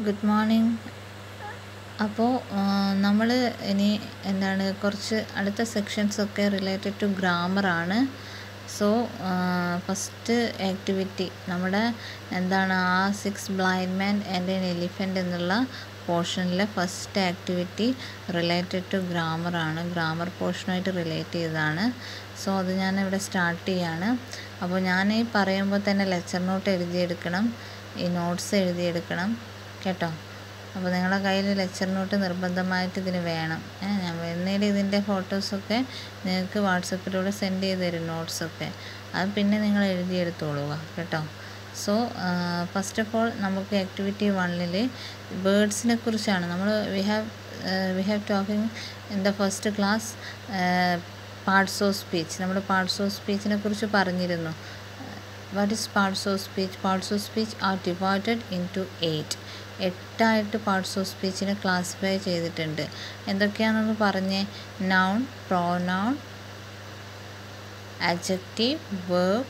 Good morning. അപ്പോൾ നമ്മൾ ഇനി കുറച്ച് അടുത്ത സെക്ഷൻസൊക്കെ റിലേറ്റഡ് ടു ഗ്രാമറാണ്. സോ ഫസ്റ്റ് ആക്ടിവിറ്റി നമ്മുടെ ആ 6 blind man and an elephant എന്നുള്ള പോർഷനിലെ ഫസ്റ്റ് ആക്ടിവിറ്റി റിലേറ്റഡ് ടു ഗ്രാമറാണ്. ഗ്രാമർ പോർഷനുമായിട്ട് റിലേറ്റ് ചെയ്തതാണ്. സോ അത് ഞാനിവിടെ സ്റ്റാർട്ട് ചെയ്യാണ്. അപ്പോൾ ഞാൻ ഈ പറയുമ്പോൾ തന്നെ ലെക്ചർ നോട്ട് എഴുതിയെടുക്കണം, ഈ നോട്ട്സ് എഴുതിയെടുക്കണം കേട്ടോ. അപ്പോൾ നിങ്ങളുടെ കയ്യിൽ ലെക്ചർ നോട്ട് നിർബന്ധമായിട്ട് ഇതിന് വേണം. ഞാൻ പിന്നീട് ഇതിൻ്റെ ഫോട്ടോസൊക്കെ നിങ്ങൾക്ക് വാട്സപ്പിലൂടെ സെൻഡ് ചെയ്ത് തരും, നോട്ട്സൊക്കെ. അത് പിന്നെ നിങ്ങൾ എഴുതിയെടുത്തോളുക കേട്ടോ. സോ ഫസ്റ്റ് ഓഫ് ഓൾ നമുക്ക് ആക്ടിവിറ്റി 1 ബേർഡ്സിനെ കുറിച്ചാണ് we have talking in the first class parts of speech. നമ്മൾ പാർട്സ് ഓഫ് സ്പീച്ചിനെ കുറിച്ച് പറഞ്ഞിരുന്നു. What is parts of speech? Parts of speech are divided into 8 parts of സ്പീച്ചിനെ classify ചെയ്തിട്ടുണ്ട്. എന്തൊക്കെയാണെന്ന് പറഞ്ഞേ? Noun, pronoun, adjective, verb,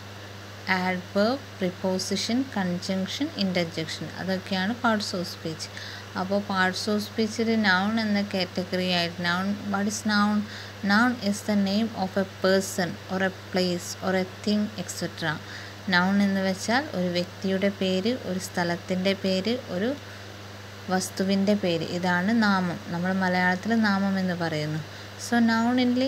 adverb, preposition, conjunction, interjection. അതൊക്കെയാണ് parts of speech. അപ്പോൾ പാർട്സ് ഓഫ് സ്പീച്ചിൽ നൗൺ എന്ന കാറ്റഗറി ആയിട്ട് what is noun? Noun is the name of A person or A place or A thing etcetera. Noun എന്ന് വെച്ചാൽ ഒരു വ്യക്തിയുടെ പേര്, ഒരു സ്ഥലത്തിൻ്റെ പേര്, ഒരു വസ്തുവിൻ്റെ പേര്. ഇതാണ് നാമം. നമ്മൾ മലയാളത്തിൽ നാമം എന്ന് പറയുന്നു. സോ നൗണിൽ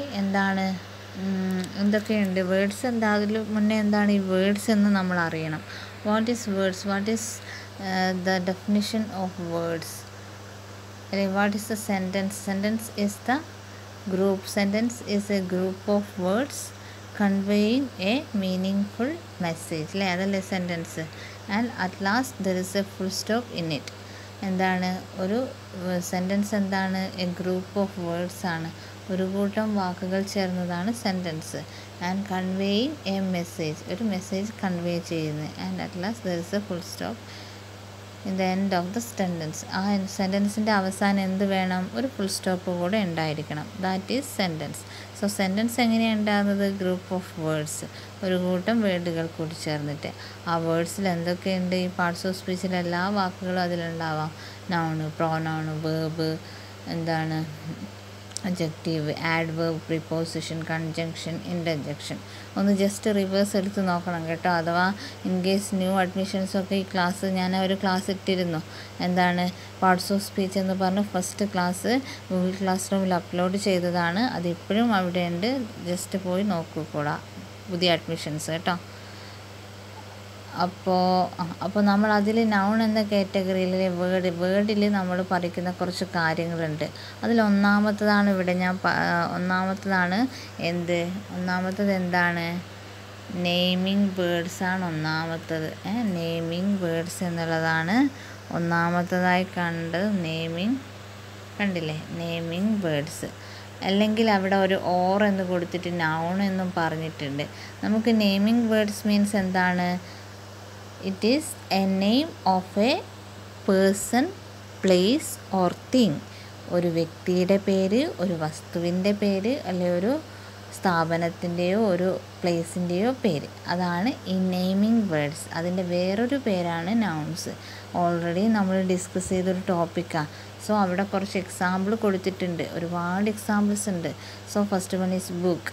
എന്തൊക്കെയുണ്ട്? വേർഡ്സ് എന്താ? അതിൽ മുന്നേ എന്താണ് ഈ വേർഡ്സ് എന്ന് നമ്മൾ അറിയണം. What is words? What is the definition of words? അല്ലെങ്കിൽ what is the sentence? Sentence is the group. Sentence is a group of words conveying a meaningful message, അല്ലേ? അതല്ലേ sentence. And at last there is a full stop in it. ഒരു sentence എന്താണ്? A group of words ആണ്. ഒരു കൂട്ടം വാക്കുകൾ ചേർന്നതാണ് sentence. And conveying a message, ഒരു മെസ്സേജ് കൺവേ ചെയ്യുന്നത്. And at last there is a full stop in the end of the sentence. ആ സെൻറ്റൻസിൻ്റെ അവസാനം എന്ത് വേണം? ഒരു ഫുൾ സ്റ്റോപ്പ് കൂടെ ഉണ്ടായിരിക്കണം. That is sentence. So sentence എങ്ങനെയാണ് ഉണ്ടാകുന്നത്? ഗ്രൂപ്പ് ഓഫ് വേർഡ്സ്, ഒരു കൂട്ടം വേർഡുകൾ കൂടി ചേർന്നിട്ട്. ആ വേർഡ്സിൽ എന്തൊക്കെയുണ്ട്? ഈ പാർട്സ് ഓഫ് സ്പീച്ചിലെ എല്ലാ വാക്കുകളും അതിലുണ്ടാവാം. Noun, pronoun, verb, adjective, adverb, preposition, conjunction, interjection. ഒന്ന് ജസ്റ്റ് റിവേഴ്സ് എടുത്ത് നോക്കണം കേട്ടോ. അഥവാ ഇൻ കേസ് ന്യൂ അഡ്മിഷൻസൊക്കെ ഈ ക്ലാസ് ഞാൻ ഒരു ക്ലാസ് ഇട്ടിരുന്നു. പാർട്സ് ഓഫ് സ്പീച്ച് എന്ന് പറഞ്ഞ് ഫസ്റ്റ് ക്ലാസ് ഗൂഗിൾ ക്ലാസ് റൂമിൽ അപ്ലോഡ് ചെയ്തതാണ്. അതിപ്പോഴും അവിടെ ഉണ്ട്. ജസ്റ്റ് പോയി നോക്കിക്കൂടാ, പുതിയ അഡ്മിഷൻസ് കേട്ടോ. അപ്പോൾ നമ്മൾ അതിൽ നൗൺ എന്ന കാറ്റഗറിയിലെ വേർഡിൽ നമ്മൾ പഠിക്കുന്ന കുറച്ച് കാര്യങ്ങളുണ്ട്. അതിൽ ഒന്നാമത്തതാണ് ഇവിടെ ഒന്നാമത്തതാണ് എന്താണ്? നെയിമിങ് വേർഡ്സാണ് ഒന്നാമത്തത്. നെയിമിങ് വേർഡ്സ് എന്നുള്ളതാണ് ഒന്നാമത്തതായി കണ്ടത്. കണ്ടില്ലേ? Naming words. അല്ലെങ്കിൽ അവിടെ ഒരു ഓർ എന്ന് കൊടുത്തിട്ട് നൗൺ എന്നും പറഞ്ഞിട്ടുണ്ട്. നമുക്ക് നെയിമിങ് വേർഡ്സ് മീൻസ് എന്താണ്? It is A name of A person, place or thing. ഒരു വ്യക്തിയുടെ പേര്, ഒരു വസ്തുവിൻ്റെ പേര്, അല്ലെങ്കിൽ ഒരു സ്ഥാപനത്തിൻ്റെയോ ഒരു പ്ലേസിൻ്റെയോ പേര്. അതാണ് ഈ നെയിമിങ് വേർഡ്സ്. അതിൻ്റെ വേറൊരു പേരാണ് നൗൺസ്. ഓൾറെഡി നമ്മൾ ഡിസ്കസ് ചെയ്തൊരു ടോപ്പിക്കാണ്. സോ അവിടെ കുറച്ച് എക്സാമ്പിൾ കൊടുത്തിട്ടുണ്ട്. ഒരുപാട് എക്സാമ്പിൾസ് ഉണ്ട്. So first one is book,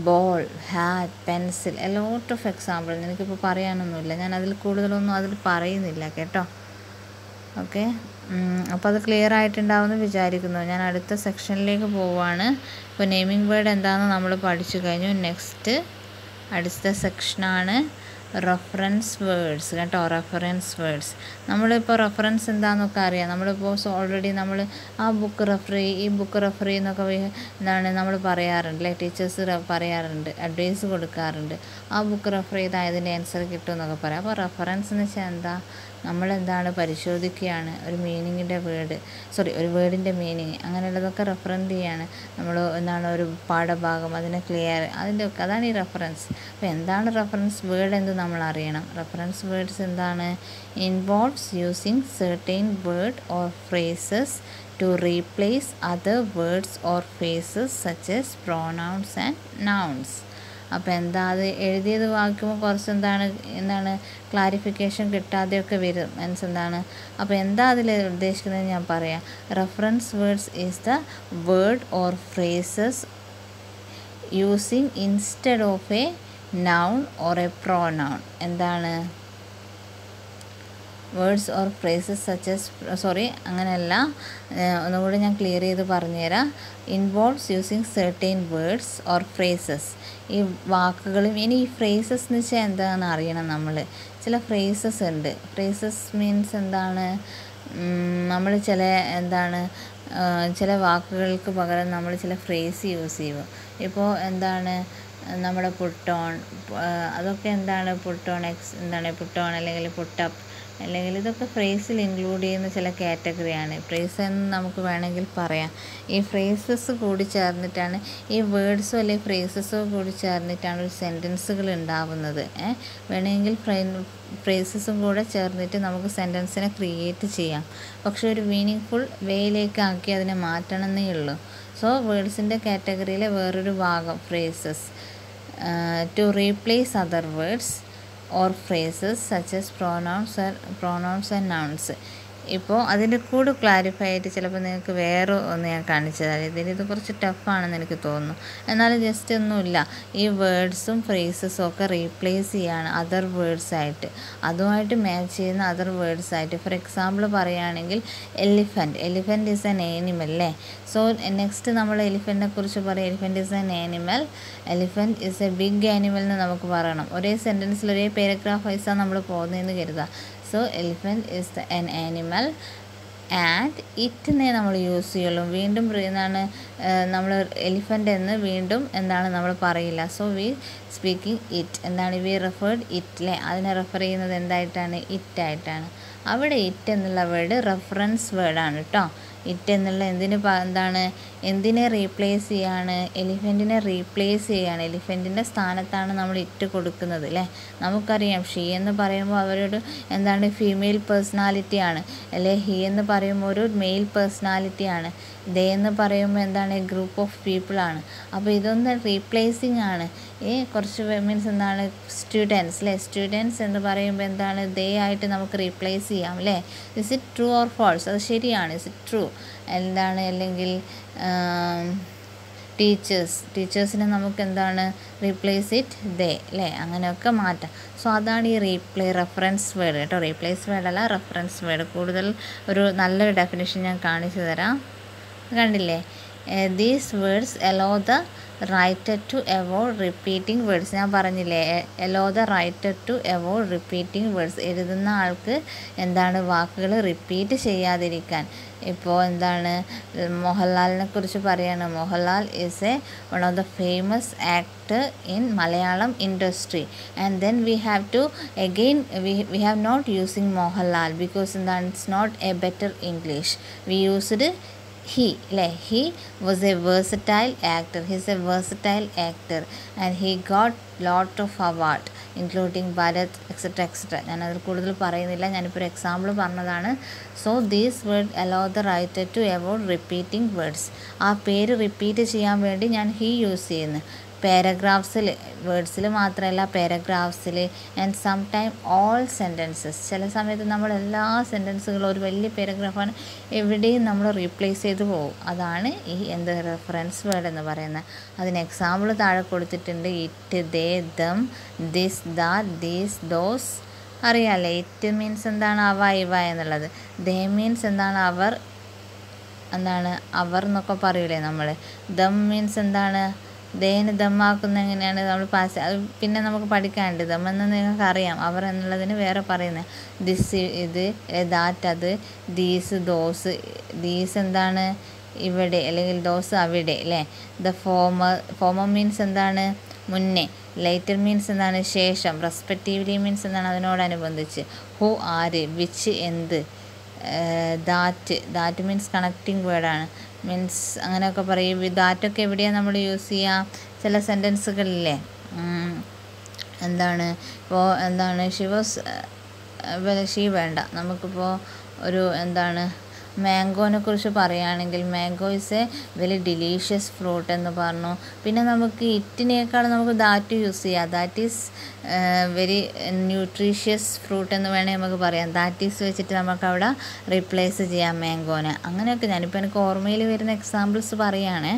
ball, hat, pencil, a lot of example. എനിക്കിപ്പോൾ പറയാനൊന്നുമില്ല. ഞാൻ അതിൽ കൂടുതലൊന്നും പറയുന്നില്ല കേട്ടോ. ഓക്കെ, അപ്പോൾ അത് ക്ലിയർ ആയിട്ടുണ്ടാവുമെന്ന് വിചാരിക്കുന്നു. ഞാൻ അടുത്ത സെക്ഷനിലേക്ക് പോവുകയാണ്. ഇപ്പോൾ നെയിമിങ് വേർഡ് എന്താണെന്ന് നമ്മൾ പഠിച്ചു കഴിഞ്ഞു. നെക്സ്റ്റ് അടുത്ത സെക്ഷനാണ് റെഫറൻസ് വേർഡ്സ് കേട്ടോ. റെഫറൻസ് വേർഡ്സ് നമ്മളിപ്പോൾ റെഫറൻസ് എന്താണെന്നൊക്കെ അറിയാം. നമ്മളിപ്പോൾ ഓൾറെഡി നമ്മൾ ആ ബുക്ക് റെഫർ ചെയ്യും, ഈ ബുക്ക് റെഫർ ചെയ്യുന്നൊക്കെ നമ്മൾ പറയാറുണ്ട്, അല്ലേ? ടീച്ചേഴ്സ് പറയാറുണ്ട്, അഡ്വൈസ് കൊടുക്കാറുണ്ട്. ആ ബുക്ക് റെഫർ ചെയ്താൽ അതിൻ്റെ ആൻസർ കിട്ടും എന്നൊക്കെ പറയാം. അപ്പോൾ റെഫറൻസ് എന്ന് വെച്ചാൽ എന്താ? പരിശോധിക്കുകയാണ് ഒരു ഒരു വേർഡിൻ്റെ മീനിങ്, അങ്ങനെയുള്ളതൊക്കെ റെഫറൻസ് ചെയ്യാണ് നമ്മൾ. ഒരു പാഠഭാഗം, അതിനെ അതാണ് ഈ റെഫറൻസ്. അപ്പോൾ എന്താണ് റെഫറൻസ് വേർഡ് എന്ന് നമ്മൾ അറിയണം. Reference words involves using certain word or phrases to replace other words or phrases such as pronouns and nouns. അപ്പോൾ എന്താ അത് എഴുതിയത് വായിക്കുമ്പോൾ കുറച്ച് എന്താണ് ക്ലാരിഫിക്കേഷൻ കിട്ടാതെയൊക്കെ വരും. മീൻസ് എന്താണ്, അപ്പോൾ എന്താ അതിൽ ഉദ്ദേശിക്കുന്നത് ഞാൻ പറയാം. Reference words is the word or phrases using instead of A noun or A pronoun. എന്താണ് വേർഡ്സ് ഓർ ഫ്രേസസ് സച്ച് അങ്ങനെയല്ല, ഒന്നുകൂടി ഞാൻ ക്ലിയർ ചെയ്ത് പറഞ്ഞുതരാം. Involves using certain words or phrases. ഈ വാക്കുകളും ഇനി ഈ ഫ്രേസസ് എന്ന് വെച്ചാൽ എന്താണെന്ന് അറിയണം നമ്മൾ. ചില ഫ്രേസസ് ഉണ്ട്. ഫ്രേസസ് മീൻസ് എന്താണ്, നമ്മൾ ചില വാക്കുകൾക്ക് പകരം നമ്മൾ ചില ഫ്രേസ് യൂസ് ചെയ്യും. ഇപ്പോൾ എന്താണ് നമ്മുടെ പുട്ടോൺ, അതൊക്കെ എന്താണ് പുട്ടോൺ അല്ലെങ്കിൽ പുട്ടപ്പ്, അല്ലെങ്കിൽ ഇതൊക്കെ ഫ്രേസിൽ ഇൻക്ലൂഡ് ചെയ്യുന്ന ചില കാറ്റഗറിയാണ്. ഫ്രേസ് എന്ന് നമുക്ക് വേണമെങ്കിൽ പറയാം. ഈ ഫ്രേസസ് കൂടി ചേർന്നിട്ടാണ്, ഈ വേർഡ്സോ അല്ലെങ്കിൽ ഫ്രേസസോ കൂടി ചേർന്നിട്ടാണ് ഒരു സെൻറ്റൻസുകൾ ഉണ്ടാവുന്നത്. വേണമെങ്കിൽ ഫ്രേസസും കൂടെ ചേർന്നിട്ട് നമുക്ക് സെൻറ്റൻസിനെ ക്രിയേറ്റ് ചെയ്യാം. പക്ഷെ ഒരു മീനിങ് ഫുൾ വേയിലേക്കാക്കി അതിനെ മാറ്റണമെന്നേ ഉള്ളൂ. സോ വേർഡ്സിൻ്റെ കാറ്റഗറിയിലെ വേറൊരു ഭാഗം phrases. To replace other words or phrases such as pronouns and nouns. ഇപ്പോൾ അതിൻ്റെ കൂടെ ക്ലാരിഫൈ ആയിട്ട് ചിലപ്പോൾ നിങ്ങൾക്ക് വേറെ ഒന്ന് ഞാൻ കാണിച്ചു തരാം. ഇത് കുറച്ച് ടഫാണെന്ന് എനിക്ക് തോന്നുന്നു. എന്നാലും ജസ്റ്റ് ഒന്നുമില്ല, ഈ വേർഡ്സും ഫ്രേസസും ഒക്കെ റീപ്ലേസ് ചെയ്യാണ് അതർ വേർഡ്സായിട്ട്, അതുമായിട്ട് മാച്ച് ചെയ്യുന്ന അതർ വേർഡ്സായിട്ട്. ഫോർ എക്സാമ്പിൾ പറയുകയാണെങ്കിൽ എലിഫൻറ്റ് ഈസ് എൻ ആനിമൽ അല്ലേ. സോ നെക്സ്റ്റ് നമ്മൾ എലിഫൻറ്റിനെ കുറിച്ച് പറയാം. Elephant is an animal, elephant is a big animal എന്ന് നമുക്ക് പറയണം. ഒരേ സെൻറ്റൻസിൽ ഒരേ പാരഗ്രാഫ് വൈസാണ് നമ്മൾ പോകുന്നതെന്ന് കരുതുക. So elephant is an animal and ഇറ്റിനെ നമ്മൾ യൂസ് ചെയ്യുള്ളൂ. വീണ്ടും നമ്മൾ എലിഫൻ്റ് എന്ന് വീണ്ടും നമ്മൾ പറയില്ല. So we speaking it. We referred it അതിനെ റെഫർ ചെയ്യുന്നത് എന്തായിട്ടാണ്, ഇറ്റായിട്ടാണ്. അവിടെ ഇറ്റ് എന്നുള്ള വേർഡ് റെഫറൻസ് വേർഡാണ് കേട്ടോ. ഇറ്റ് എന്നുള്ള എന്തിനെ റീപ്ലേസ് ചെയ്യാണ്, എലിഫൻറ്റിനെ റീപ്ലേസ് ചെയ്യാണ്. എലിഫൻറ്റിൻ്റെ സ്ഥാനത്താണ് നമ്മൾ ഇറ്റ് കൊടുക്കുന്നത് അല്ലേ. നമുക്കറിയാം ഷീ എന്ന് പറയുമ്പോൾ അവരോട് ഫീമെയിൽ പേഴ്സണാലിറ്റിയാണ്, അല്ലെ ഹി എന്ന് പറയുമ്പോൾ ഒരു മെയിൽ പേഴ്സണാലിറ്റിയാണ്. ദേ എന്ന് പറയുമ്പോൾ എ ഗ്രൂപ്പ് ഓഫ് പീപ്പിളാണ്. അപ്പോൾ ഇതൊന്ന് റീപ്ലേസിങ് ആണ്. കുറച്ച് മീൻസ് സ്റ്റുഡൻസ് അല്ലേ. സ്റ്റുഡൻസ് എന്ന് പറയുമ്പോൾ ദേ ആയിട്ട് നമുക്ക് റീപ്ലേസ് ചെയ്യാം അല്ലേ. Is it true or false? അത് ശരിയാണ്. Is it true? അല്ലെങ്കിൽ ടീച്ചേഴ്സിനെ നമുക്ക് റീപ്ലേസ് ഇറ്റ് ദേ അല്ലേ. അങ്ങനെയൊക്കെ മാറ്റാം. സോ അതാണ് ഈ റെഫറൻസ് വേർഡ് കേട്ടോ. റീപ്ലേസ് വേർഡല്ല, റെഫറൻസ് വേർഡ്. കൂടുതൽ ഒരു നല്ലൊരു ഡെഫിനിഷൻ ഞാൻ കാണിച്ചു തരാം. കണ്ടില്ലേ, these words allow the writer to avoid repeating words. ഞാൻ പറഞ്ഞില്ലേ, allow the writer to avoid repeating words. എഴുതുന്ന ആൾക്ക് വാക്കുകൾ റിപ്പീറ്റ് ചെയ്യാതിരിക്കാൻ. ഇപ്പോൾ മോഹൻലാലിനെ കുറിച്ച് പറയുകയാണ്. Mohanlal is one of the famous actor in Malayalam industry. And then we have not using Mohanlal because it's not a better English. V used he was a versatile actor. He's a versatile actor and he got lot of award including Bharat etc. ഞാനതിൽ കൂടുതൽ പറയുന്നില്ല, ഞാനിപ്പോൾ ഒരു example പറഞ്ഞതാണ്. So these word allow the writer to avoid repeating words. ആ പേര് repeat ചെയ്യാൻ വേണ്ടി ഞാൻ ഹി യൂസ് ചെയ്യുന്നു. പാരഗ്രാഫ്സിൽ, വേർഡ്സിൽ മാത്രമല്ല, പാരഗ്രാഫ്സിൽ and some time all sentences. ചില സമയത്ത് നമ്മൾ എല്ലാ സെൻറ്റൻസുകളും ഒരു വലിയ പാരഗ്രാഫാണ്, എവിടെയും നമ്മൾ റീപ്ലേസ് ചെയ്ത് പോകും. അതാണ് ഈ റെഫറൻസ് വേർഡ് എന്ന് പറയുന്നത്. അതിന് എക്സാമ്പിൾ താഴെ കൊടുത്തിട്ടുണ്ട്. It, they, them, this, that, these, those. അറിയാമല്ലേ, ഇറ്റ് മീൻസ് അവ, ഇവ എന്നുള്ളത്. ദേ മീൻസ് അവർ, അവർ എന്നൊക്കെ പറയൂലേ നമ്മൾ. ദം മീൻസ് ദേന് ദമ്മാക്കുന്ന എങ്ങനെയാണ് നമ്മൾ അത് പിന്നെ നമുക്ക് പഠിക്കാനുണ്ട്. ദമ്മെന്ന് നിങ്ങൾക്ക് അറിയാം, അവർ എന്നുള്ളതിന് വേറെ പറയുന്നത്. ദിസ് ഇത്, ദാറ്റ് അത്, ദീസ് ദോസ്. ദീസ് ഇവിടെ, അല്ലെങ്കിൽ ദോസ് അവിടെ അല്ലേ. ദ ഫോമർ മീൻസ് മുന്നേ. ലേറ്റർ മീൻസ് ശേഷം. റെസ്പെക്റ്റീവ്ലി മീൻസ് അതിനോടനുബന്ധിച്ച്. ഹു ആര്, വിച്ച് എന്ത്. ദാറ്റ് മീൻസ് കണക്റ്റിംഗ് വേർഡാണ്. മീൻസ് അങ്ങനെയൊക്കെ പറയും. ദാറ്റൊക്കെ എവിടെയാണ് നമ്മൾ യൂസ് ചെയ്യുക, ചില സെൻറ്റൻസുകളില്ലേ. ഇപ്പോൾ ഷീ വേണ്ട, നമുക്കിപ്പോൾ ഒരു മാംഗോനെ കുറിച്ച് പറയുകയാണെങ്കിൽ mango is A very delicious fruit എന്ന് പറഞ്ഞു. പിന്നെ നമുക്ക് ഇറ്റിനേക്കാൾ നമുക്ക് ദാറ്റ് യൂസ് ചെയ്യാം. That is very nutritious fruit എന്ന് വേണമെങ്കിൽ നമുക്ക് പറയാം. ദാറ്റ് ഈസ് വെച്ചിട്ട് നമുക്ക് അവിടെ റീപ്ലേസ് ചെയ്യാം മാംഗോനെ. അങ്ങനെയൊക്കെ ഞാനിപ്പോൾ എനിക്ക് ഓർമ്മയിൽ വരുന്ന എക്സാമ്പിൾസ് പറയുകയാണ്.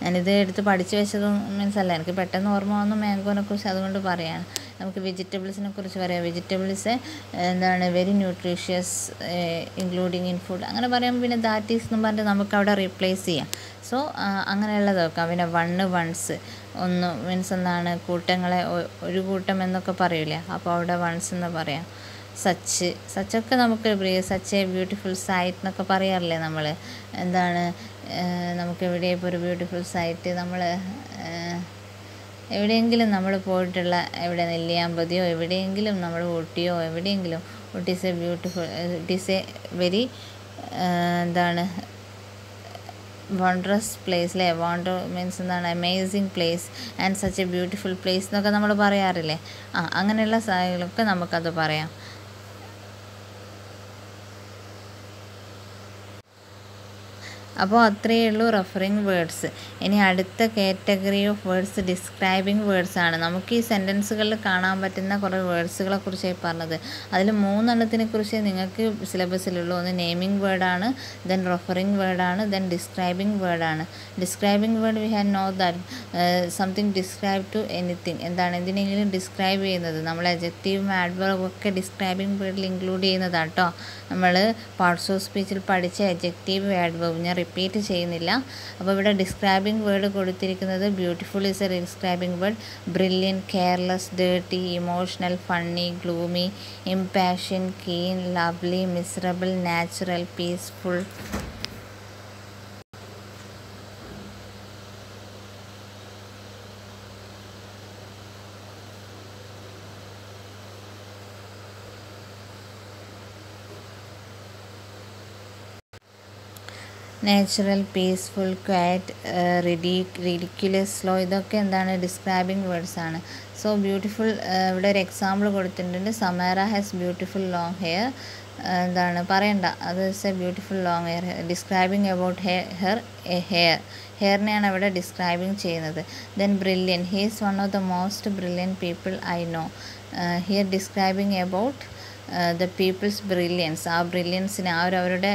ഞാനിത് എടുത്ത് പഠിച്ചു വെച്ചതും മീൻസ് അല്ല, എനിക്ക് പെട്ടെന്ന് ഓർമ്മ വന്നു മാംഗോനെ കുറിച്ച്, അതുകൊണ്ട് പറയുകയാണ്. നമുക്ക് വെജിറ്റബിൾസിനെ കുറിച്ച് പറയാം. വെജിറ്റബിൾസ് എന്താണ് very nutritious including in food അങ്ങനെ പറയുമ്പോൾ പിന്നെ ദാറ്റ് ഈസ് എന്ന് പറഞ്ഞിട്ട് നമുക്ക് അവിടെ റീപ്ലേസ് ചെയ്യാം. സോ അങ്ങനെയുള്ളത് വെക്കാം. പിന്നെ വൺസ് ഒന്ന് മീൻസ് എന്താണ് കൂട്ടങ്ങളെ ഒരു കൂട്ടം എന്നൊക്കെ പറയൂലേ, അപ്പോൾ അവിടെ വൺസ് എന്ന് പറയാം. സച്ചൊക്കെ നമുക്ക് സച്ച് എ ബ്യൂട്ടിഫുൾ സൈറ്റ് എന്നൊക്കെ പറയാറില്ലേ നമ്മൾ. എന്താണ് നമുക്ക് എവിടെ ഇപ്പോൾ ഒരു ബ്യൂട്ടിഫുൾ സൈറ്റ് നമ്മൾ എവിടെയെങ്കിലും നമ്മൾ പോയിട്ടുള്ള എവിടെ നെല്ലിയാമ്പതിയോ എവിടെയെങ്കിലും നമ്മൾ ഊട്ടിയോ എവിടെയെങ്കിലും it is A beautiful it is A very എന്താണ് വണ്ടറസ് പ്ലേസ് അല്ലേ. വണ്ടർ മീൻസ് എന്താണ് amazing place and such A beautiful place എന്നൊക്കെ നമ്മൾ പറയാറില്ലേ. അങ്ങനെയുള്ള സ്ഥലങ്ങളൊക്കെ നമുക്കത് പറയാം. അപ്പോൾ അത്രയേ ഉള്ളൂ റെഫറിങ് വേർഡ്സ്. ഇനി അടുത്ത category of words describing words ആണ്. നമുക്ക് ഈ സെൻറ്റൻസുകളിൽ കാണാൻ പറ്റുന്ന കുറേ വേർഡ്സുകളെ കുറിച്ചായി പറഞ്ഞത്. അതിൽ 3 എണ്ണത്തിനെ കുറിച്ച് നിങ്ങൾക്ക് സിലബസിലുള്ളൂ. ഒന്ന് നെയിമിംഗ് വേർഡാണ്, ദെൻ റെഫറിങ് വേർഡാണ്, ദെൻ ഡിസ്ക്രൈബിംഗ് വേർഡാണ്. Describing word we have know that something describe to anything. എന്താണ് എന്തിനെങ്കിലും ഡിസ്ക്രൈബ് ചെയ്യുന്നത്. നമ്മൾ അഡ്ജക്റ്റീവും ആഡ്വർബും ഒക്കെ ഡിസ്ക്രൈബിംഗ് വേർഡിൽ ഇൻക്ലൂഡ് ചെയ്യുന്നതാണ് കേട്ടോ. നമ്മൾ പാർട്സ് ഓഫ് സ്പീച്ചിൽ പഠിച്ച അഡ്ജക്റ്റീവ് ആഡ്വർബ് ഞാൻ റിപ്പീറ്റ് ചെയ്യുന്നില്ല. അപ്പോൾ ഇവിടെ ഡിസ്ക്രൈബിംഗ് വേർഡ് കൊടുത്തിരിക്കുന്നത് beautiful is a describing word, brilliant, careless, dirty, emotional, funny, gloomy, impassion, keen, lovely, miserable, natural, peaceful. Natural, peaceful, quiet, ridiculous, slow, ഇതൊക്കെ എന്താണ് ഡിസ്ക്രൈബിംഗ് വേർഡ്സ് ആണ്. So beautiful ഇവിടെ ഒരു എക്സാമ്പിൾ കൊടുത്തിട്ടുണ്ട്. Sameera has beautiful long hair. എന്താണ് പറയണ്ട, അത് is a beautiful long hair. Describing about ഹെയറിനെയാണ് അവിടെ ഡിസ്ക്രൈബിംഗ് ചെയ്യുന്നത്. Then brilliant, he is one of the most brilliant people I know. Here describing about the people's brilliance. ആ ബ്രില്യൻസിനെ അവരുടെ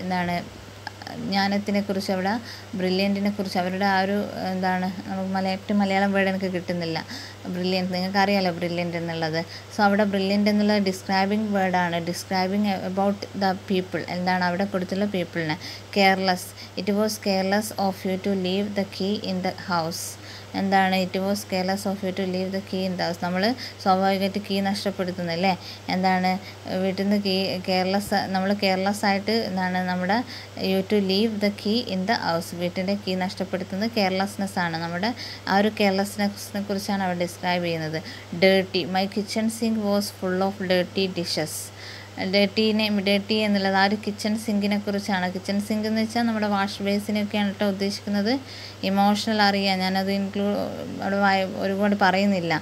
എന്താണ് ജ്ഞാനത്തിനെ കുറിച്ച് അവിടെ ബ്രില്യൻറ്റിനെ കുറിച്ച് അവരുടെ ആ ഒരു എന്താണ് നമുക്ക് മലയാളം വേർഡ് എനിക്ക് കിട്ടുന്നില്ല. ബ്രില്യൻറ്റ് നിങ്ങൾക്കറിയാലോ ബ്രില്യൻറ്റ് എന്നുള്ളത്. സോ അവിടെ ബ്രില്യൻറ്റ് എന്നുള്ളത് ഡിസ്ക്രൈബിംഗ് വേർഡാണ്. Describing about the people. എന്താണ് അവിടെ കൊടുത്തുള്ള പീപ്പിളിനെ. Careless, it was careless of you to leave the key in the house. എന്താണ് it was careless of you to leave the key in the house. നമ്മൾ സ്വാഭാവികമായിട്ട് key നഷ്ടപ്പെടുത്തുന്നല്ലേ. എന്താണ് വീട്ടിൽ നിന്ന് നമ്മൾ കെയർലെസ് ആയിട്ട് എന്താണ് നമ്മുടെ you to leave the key in the house. വീട്ടിൻ്റെ കീ നഷ്ടപ്പെടുത്തുന്നത് കെയർലെസ്നെസ് ആണ്. നമ്മുടെ ആ ഒരു കെയർലെസ്നെസ്സിനെ കുറിച്ചാണ് അവിടെ ഡിസ്ക്രൈബ് ചെയ്യുന്നത്. Dirty, my kitchen sink was full of dirty dishes. Dirty എന്നുള്ളത് ആ ഒരു കിച്ചൺ സിങ്കിനെ കുറിച്ചാണ്. കിച്ചൺ സിങ്ക് എന്ന് വെച്ചാൽ നമ്മുടെ വാഷ് ബേസിനൊക്കെയാണ് കേട്ടോ ഉദ്ദേശിക്കുന്നത്. ഇമോഷണൽ അറിയാം, ഞാനത് അവിടെ ഒരുപാട് പറയുന്നില്ല.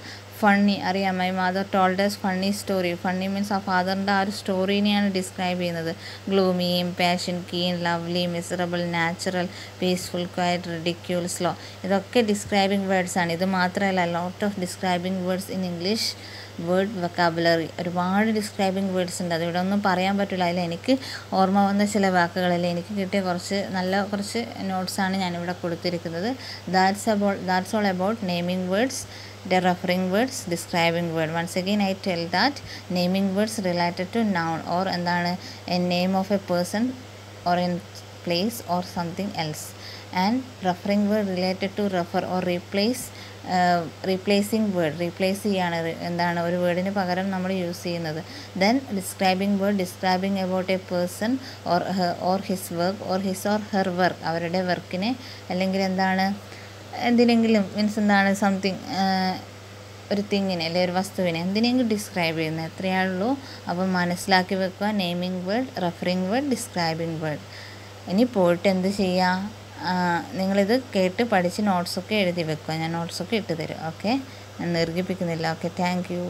ഫണ്ണി അറിയാം, my mother told us funny story. Funny means ആ ഫാദറിൻ്റെ ആ ഒരു സ്റ്റോറീനെയാണ് ഡിസ്ക്രൈബ് ചെയ്യുന്നത്. Gloomy, impassion, keen, lovely, miserable, natural, peaceful, quiet, ridicule, slow. ഇതൊക്കെ ഡിസ്ക്രൈബിംഗ് വേർഡ്സ് ആണ്. ഇത് മാത്രമല്ല, lot of describing words in English word vocabulary. ഒരുപാട് ഡിസ്ക്രൈബിംഗ് വേർഡ്സ് ഉണ്ട്. അതിവിടെ ഒന്നും പറയാൻ പറ്റില്ല. അതിൽ എനിക്ക് ഓർമ്മ വന്ന ചില വാക്കുകളിൽ എനിക്ക് കിട്ടിയ കുറച്ച് നോട്ട്സാണ് ഞാനിവിടെ കൊടുത്തിരിക്കുന്നത്. That's all about naming words, the referring words, describing word. Once again I tell that naming words related to noun or എന്താണ് a name of a person or in place or something else, and referring word related to refer or replacing word. Replace ചെയ്യാണ് എന്താണ് ഒരു വേർഡിന് പകരം നമ്മൾ use ചെയ്യുന്നത്. Then describing word, describing about A person or his work or his or her work. അവരുടെ വർക്കിനെ അല്ലെങ്കിൽ എന്താണ് എന്തിനെങ്കിലും മീൻസ് എന്താണ് സംതിങ് ഒരു തിങ്ങിനെ അല്ലെങ്കിൽ ഒരു വസ്തുവിനെ എന്തിനെങ്കിലും ഡിസ്ക്രൈബ് ചെയ്യുന്നത്. എത്രയേ ഉള്ളൂ. അപ്പം മനസ്സിലാക്കി വെക്കുക. Naming word, referring word, describing word. ഇനി പോയിട്ട് എന്ത് ചെയ്യുക, നിങ്ങളിത് കേട്ട് പഠിച്ച് നോട്ട്സൊക്കെ എഴുതി വെക്കുക. ഞാൻ നോട്ട്സൊക്കെ ഇട്ട് തരും. ഓക്കെ, ഞാൻ ദീർഘിപ്പിക്കുന്നില്ല. Okay, thank you.